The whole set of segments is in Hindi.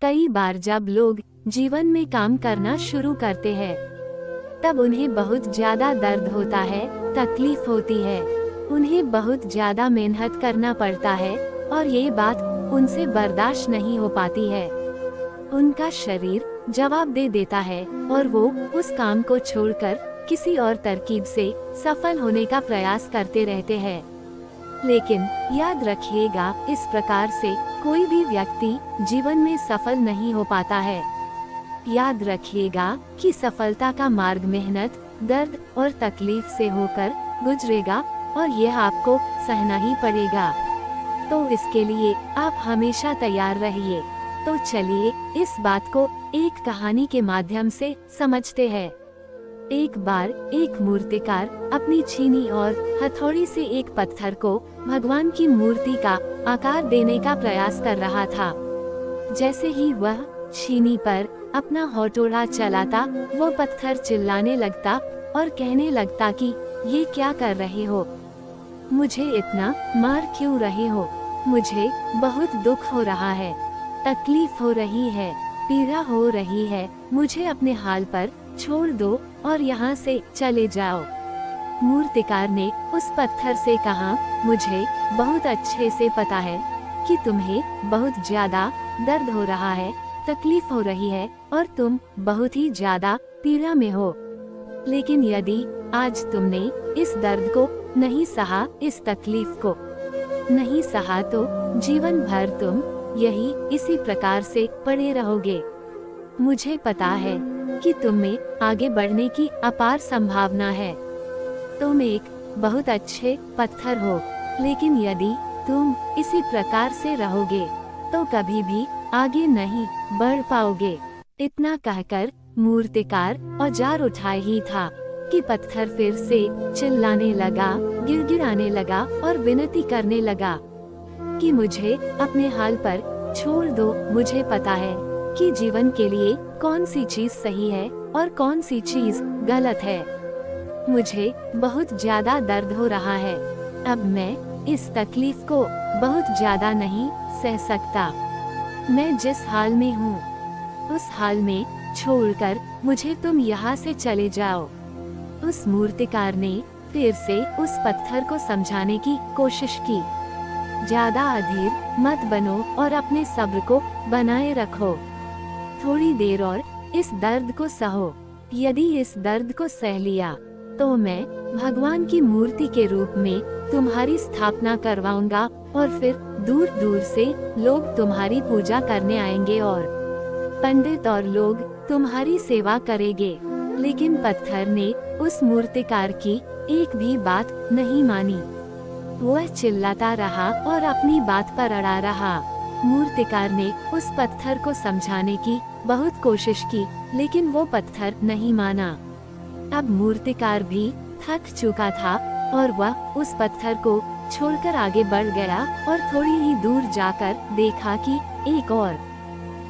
कई बार जब लोग जीवन में काम करना शुरू करते हैं तब उन्हें बहुत ज्यादा दर्द होता है, तकलीफ होती है। उन्हें बहुत ज्यादा मेहनत करना पड़ता है और ये बात उनसे बर्दाश्त नहीं हो पाती है। उनका शरीर जवाब दे देता है और वो उस काम को छोड़कर किसी और तरकीब से सफल होने का प्रयास करते रहते हैं। लेकिन याद रखिएगा, इस प्रकार से कोई भी व्यक्ति जीवन में सफल नहीं हो पाता है। याद रखिएगा कि सफलता का मार्ग मेहनत, दर्द और तकलीफ से होकर गुजरेगा और यह आपको सहना ही पड़ेगा। तो इसके लिए आप हमेशा तैयार रहिए। तो चलिए इस बात को एक कहानी के माध्यम से समझते हैं। एक बार एक मूर्तिकार अपनी छीनी और हथौड़ी से एक पत्थर को भगवान की मूर्ति का आकार देने का प्रयास कर रहा था। जैसे ही वह छीनी पर अपना हथौड़ा चलाता, वो पत्थर चिल्लाने लगता और कहने लगता कि ये क्या कर रहे हो, मुझे इतना मार क्यों रहे हो, मुझे बहुत दुख हो रहा है, तकलीफ हो रही है, पीड़ा हो रही है, मुझे अपने हाल पर छोड़ दो और यहाँ से चले जाओ। मूर्तिकार ने उस पत्थर से कहा, मुझे बहुत अच्छे से पता है कि तुम्हें बहुत ज्यादा दर्द हो रहा है, तकलीफ हो रही है और तुम बहुत ही ज्यादा पीड़ा में हो। लेकिन यदि आज तुमने इस दर्द को नहीं सहा, इस तकलीफ को नहीं सहा, तो जीवन भर तुम इसी प्रकार से पड़े रहोगे। मुझे पता है कि तुम में आगे बढ़ने की अपार संभावना है। तुम एक बहुत अच्छे पत्थर हो, लेकिन यदि तुम इसी प्रकार से रहोगे तो कभी भी आगे नहीं बढ़ पाओगे। इतना कहकर मूर्तिकार औजार उठाए ही था कि पत्थर फिर से चिल्लाने लगा, गिड़गिड़ाने लगा और विनती करने लगा कि मुझे अपने हाल पर छोड़ दो। मुझे पता है कि जीवन के लिए कौन सी चीज सही है और कौन सी चीज गलत है। मुझे बहुत ज्यादा दर्द हो रहा है। अब मैं इस तकलीफ को बहुत ज्यादा नहीं सह सकता। मैं जिस हाल में हूँ उस हाल में छोड़कर मुझे तुम यहाँ से चले जाओ। उस मूर्तिकार ने फिर से उस पत्थर को समझाने की कोशिश की। ज्यादा अधीर मत बनो और अपने सब्र को बनाए रखो। थोड़ी देर और इस दर्द को सहो। यदि इस दर्द को सह लिया तो मैं भगवान की मूर्ति के रूप में तुम्हारी स्थापना करवाऊंगा और फिर दूर दूर से लोग तुम्हारी पूजा करने आएंगे और पंडित और लोग तुम्हारी सेवा करेंगे। लेकिन पत्थर ने उस मूर्तिकार की एक भी बात नहीं मानी। वह चिल्लाता रहा और अपनी बात पर अड़ा रहा। मूर्तिकार ने उस पत्थर को समझाने की बहुत कोशिश की, लेकिन वो पत्थर नहीं माना। अब मूर्तिकार भी थक चुका था और वह उस पत्थर को छोड़कर आगे बढ़ गया और थोड़ी ही दूर जाकर देखा कि एक और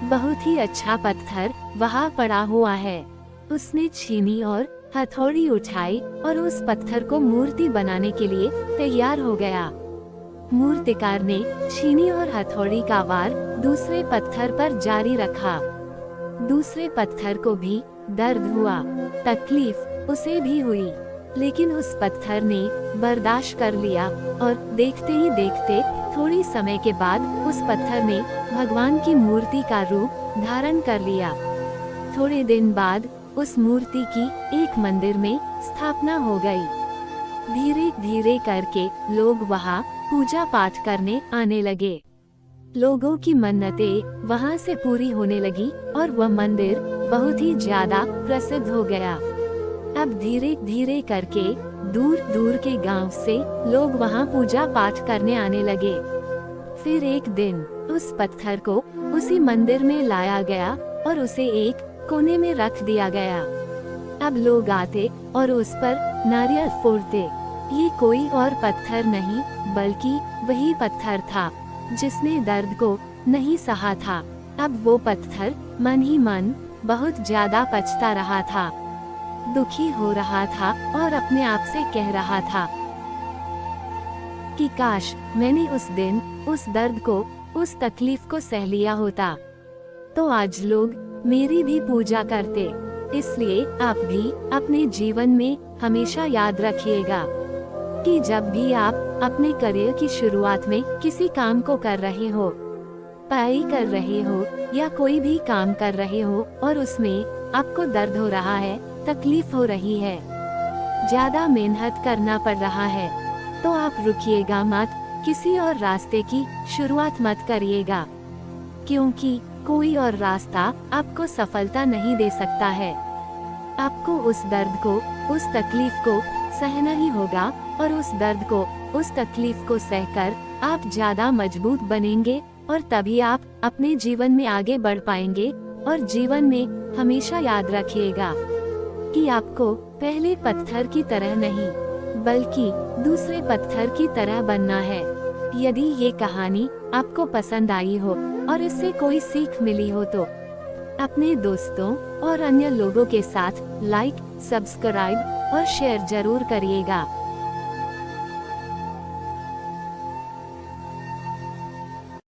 बहुत ही अच्छा पत्थर वहाँ पड़ा हुआ है। उसने छीनी और हथौड़ी उठाई और उस पत्थर को मूर्ति बनाने के लिए तैयार हो गया। मूर्तिकार ने छीनी और हथौड़ी का वार दूसरे पत्थर पर जारी रखा। दूसरे पत्थर को भी दर्द हुआ, तकलीफ उसे भी हुई, लेकिन उस पत्थर ने बर्दाश्त कर लिया और देखते ही देखते थोड़ी समय के बाद उस पत्थर ने भगवान की मूर्ति का रूप धारण कर लिया। थोड़े दिन बाद उस मूर्ति की एक मंदिर में स्थापना हो गई। धीरे धीरे करके लोग वहाँ पूजा पाठ करने आने लगे। लोगों की मन्नतें वहाँ से पूरी होने लगी और वह मंदिर बहुत ही ज्यादा प्रसिद्ध हो गया। अब धीरे धीरे करके दूर दूर के गांव से लोग वहाँ पूजा पाठ करने आने लगे। फिर एक दिन उस पत्थर को उसी मंदिर में लाया गया और उसे एक कोने में रख दिया गया। अब लोग आते और उस पर नारियल फोड़ते। ये कोई और पत्थर नहीं बल्कि वही पत्थर था जिसने दर्द को नहीं सहा था। अब वो पत्थर मन ही मन बहुत ज्यादा पछता रहा था, दुखी हो रहा था और अपने आप से कह रहा था कि काश मैंने उस दिन उस दर्द को, उस तकलीफ को सह लिया होता, तो आज लोग मेरी भी पूजा करते। इसलिए आप भी अपने जीवन में हमेशा याद रखिएगा कि जब भी आप अपने करियर की शुरुआत में किसी काम को कर रहे हो, पढ़ाई कर रहे हो या कोई भी काम कर रहे हो और उसमें आपको दर्द हो रहा है, तकलीफ हो रही है, ज्यादा मेहनत करना पड़ रहा है, तो आप रुकिएगा मत, किसी और रास्ते की शुरुआत मत करिएगा, क्योंकि कोई और रास्ता आपको सफलता नहीं दे सकता है। आपको उस दर्द को, उस तकलीफ को सहना ही होगा और उस दर्द को, उस तकलीफ को सहकर आप ज्यादा मजबूत बनेंगे और तभी आप अपने जीवन में आगे बढ़ पाएंगे। और जीवन में हमेशा याद रखिएगा कि आपको पहले पत्थर की तरह नहीं, बल्कि दूसरे पत्थर की तरह बनना है। यदि ये कहानी आपको पसंद आई हो और इससे कोई सीख मिली हो तो अपने दोस्तों और अन्य लोगों के साथ लाइक, सब्सक्राइब और शेयर जरूर करिएगा।